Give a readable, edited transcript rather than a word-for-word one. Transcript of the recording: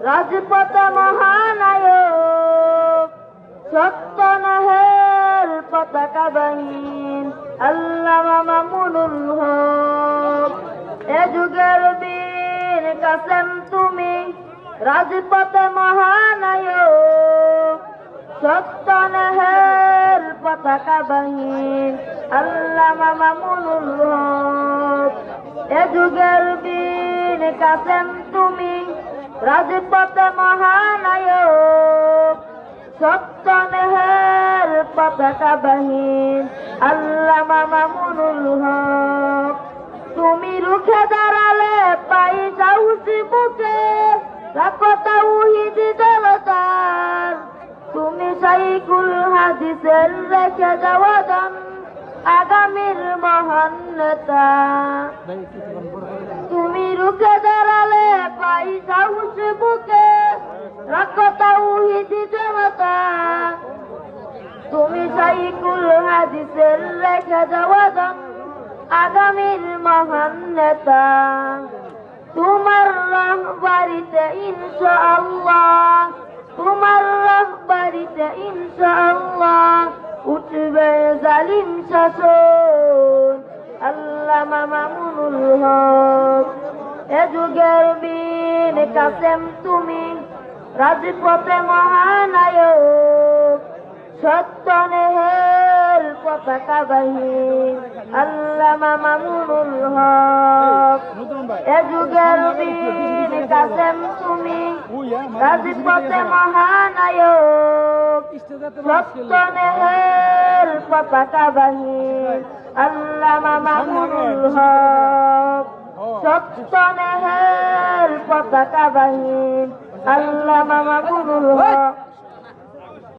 রাজপথে মহানায়ক, সত্য ন্যায়ের পতাকাবাহীন আল্লামা মামুনুল হক। এ যুগের বীর কাসেম তুমি, রাজপথে মহানায়ক, সত্য ন্যায়ের পতাকাবাহীন আল্লামা মামুনুল হক। এ যুগের বীর কাসেম তুমি, রাজপথে মহানায়ক, সত্য ন্যায়ের পতাকাবাহীন আল্লামা মামুনুল হক। তুমি রুখে দাঁড়ালে পাই সাহসী বুকে, রাখো তাওহীদ জলতার। তুমি শাইখুল হাদিসের রেখে যাওয়া দান, আগামীর মহান নেতা। তুমি রুখে দাঁড়ালে পাই সাহস বুকে, রাখো তাওহীদ জনতা। তুমি শাইখুল হাদিসের রেখে যাওয়া দান, আগামীর মহান নেতা। তোমার রাহবারিতে ইনশাআল্লাহ, তোমার রাহবারিতে ইনশাআল্লাহ উঠবে জালিম শাসন আল্লামা মামুনুল হক। এ যুগের বীর কাসেম তুমি, রাজপথে মহানায়ক, সত্য ন্যায়ের পতাকাবাহীন আল্লামা মামুনুল হক। এ যুগের বীর কাসেম তুমি, রাজপথে মহানায়ক, সত্য ন্যায়ের পতাকাবাহীন আল্লামা মামুনুল হক। সত্য ন্যায়ের পতাকাবাহীন আল্লামা মামুনুল হক।